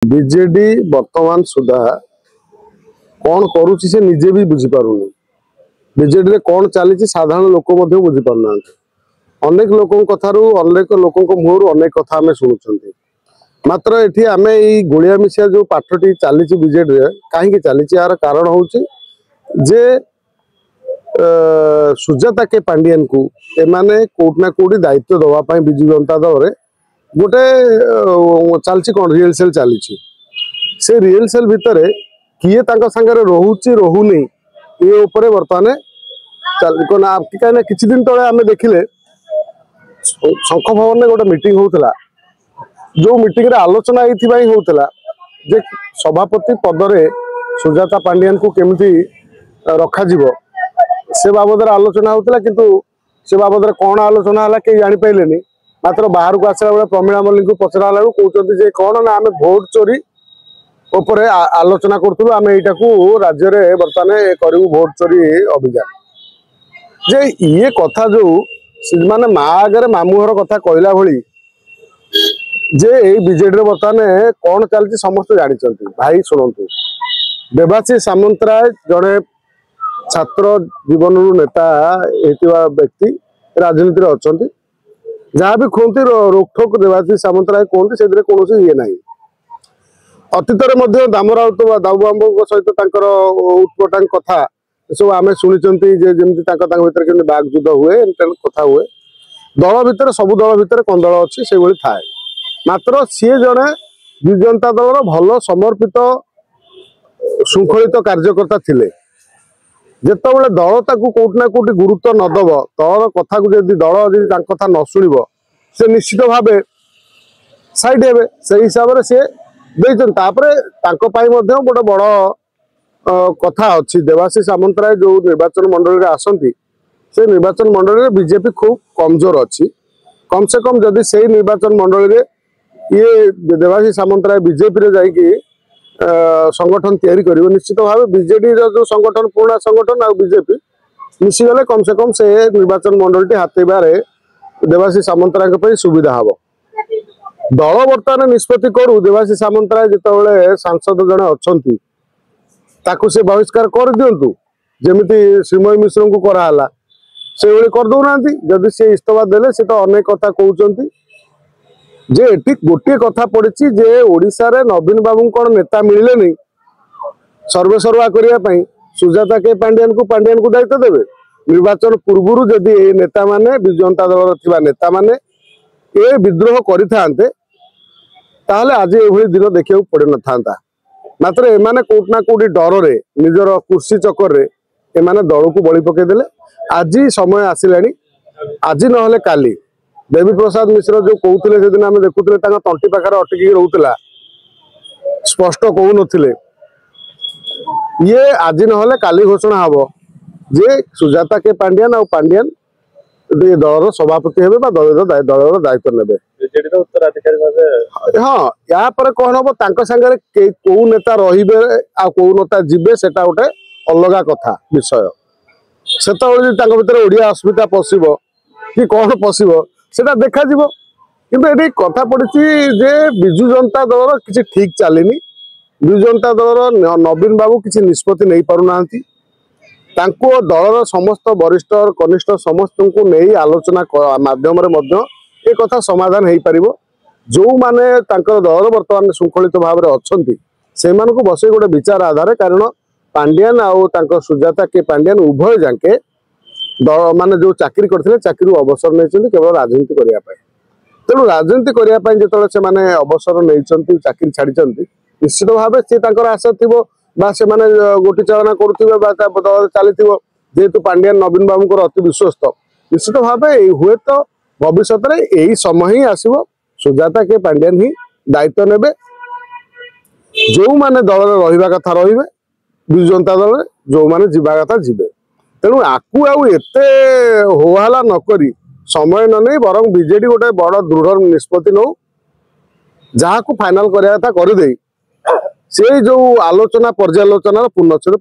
BJD वर्तमान सुधा कौन करुच्ची से निजे भी बुझी पारुनी। बीजेडी रे कौन चली साधारण लोक बुझी पारना। अनेक लोकों कथारू अनेक लोकों मुहर अनेक कथा आम शुणुंट। मात्र ये आम ये गोलिया मिसिया जो पाठटी चली बीजेडी रे कहीं चली यार कारण हूँ जे सुजाता के पांडियन को एमाने कोटना कोटी दायित्व दवापाई बिजु जनता दल रे गोटे चलची कौन रिहर्सल चली से रिहर्सल भितर किए संगे रोचे रोनी ये बर्तमान कहीं किसी दिन तले आम देखिले शंख भवन में गोटे मीटिंग होता जो मीटिंग रे आलोचना होता जे सभापति पदरे सुजाता पांडियन को केमती रखा जीवो से बाबद आलोचना होता किंतु से बाबद कौन आलोचना है कहीं जापारे मात्र बाहर को आसला बेले प्रमीला मल्लिक को पचरा कहते कौन ना आम भोट चोरी उपरे आलोचना करूँ आम यहाँ को राज्य में बर्तमान करूँ भोट चोरी अभियान जे ये कथा जो माने माँ आगे मामुहर कथा कहला भली जे बीजेडी बर्तमान कौन चलती समस्त जानते भाई शुणु देवाशीष सामंतराय जड़े छात्र जीवन नेता व्यक्ति राजनीति अच्छा जहाँ भी कहते रोकठोक देवाशीष सामंतराय कहते से कौन ये ना अतीत दाम राउत दाऊबाबू सहित उत्पटांग कथा सब आम शुणी जमी भर बागयुद्ध हुए कथा हुए दल भितर सब दल भितर कंदल अच्छी से थाए मात्र सी जड़े विजु जनता दल भल समर्पित श्रृंखलित कार्यकर्ता थिले जितेबाला दल ताकू कोटना कोटी गुरुत्व नदब दलर कथा को जब दल कथा न शुण से निश्चित भाव साइड हे से हिसाब से गोटे बड़ कथा अच्छी देवाशीष सामंतराय जो निर्वाचन मंडल आसती से निर्वाचन मंडल में बीजेपी खूब कमजोर अच्छी कम से कम जदि से निर्वाचन मंडल में ये देवाशीष सामंतराय बीजेपी रे जाइए संगठन तैयारी कर निश्चित भाव बीजेडी जो संगठन पुराना संगठन आ बीजेपी मिशीगले कम से कम से निर्वाचन मंडल टी हाथेबारे देवाशीष सामंतराय सुविधा हम दल बर्तमान निष्पत्ति करू देवाशीष सामंतराय जिते सांसद जड़े अच्छा से बहिष्कार कर दिंतु जमी श्रीमय मिश्र को कराला से करदौना जदि सी इस्तफा देले से तो अनेक कथा कहते जे एटी गोटे कथा पड़ी जे ओडिशा रे नवीन बाबू कौन नेता मिले नहीं सर्वे सर्वा करने सुजाता के पांडियन को दायित्व देवे निर्वाचन पूर्व जदि ये नेता माने विजु जनता दल थिबा नेता माने ये विद्रोह करिथांते ताहले आज ये दिन देखा पड़ न था मात्र एमाने कोटना कोटी डर रे निजर कुर्सी चक्कर रे एमाने दल को बलि पकईदे आज समय आसिला आज ना काली देवी प्रसाद मिश्र जो कहते से दिन आम देखुले तंटी पाखे अटकी रोला स्पष्ट कहून ये आज ना काली घोषणा हम जे सुजाता के पांडियन आ पांडियन दलर सभापति हेबे दलर दायित्व नेबे हाँ या पर कौन हम सांगे कौ नेता रे आ कौ नेता जीवे से गोटे अलग कथा विषय से भर ओडिया अस्मिता पशिब कि कौन पशिब से देखा कि कथा पड़ी जे विजु जनता दल किसी ठीक चलनी विजु जनता दल नवीन बाबू किसी निष्पत्ति नहीं पारुना दलर समस्त वरिष्ठ और कनिष्ठ समस्त को नहीं आलोचना माध्यम ये कथा समाधान हो पार जो माने दलर बर्तमान श्रृंखलित भाव में अच्छा से बस गोटे विचार आधार कारण पांडियन आउ सुजाता के पांडियन उभय जाके दल माने जो चाकरी करते चाकरी अवसर नहीं केवल राजनीति करने तेणु राजनीति करने जो से अवसर नहीं चाकरी छाड़ी निश्चित भाव सी आशा थी से गोटी चालना कर चली जेहेतु पांडियन नवीन बाबू अति विश्वस्त निश्चित भाव हुए तो भविष्य में यही समय ही आसो सुजाता के पांडियन ही दायित्व नेबे जो माने दल रहा कथा रे विजु जनता दल जो माने जीवा कथा जीवे तेणु आकु आते होहाला नक समय न नहीं बरं बीजेडी गोटे बड़ दृढ़ निष्पत्ति नौ जहाँ को फाइनाल करने कथा करदे से जो आलोचना पर्यालोचना पूर्णच्छेद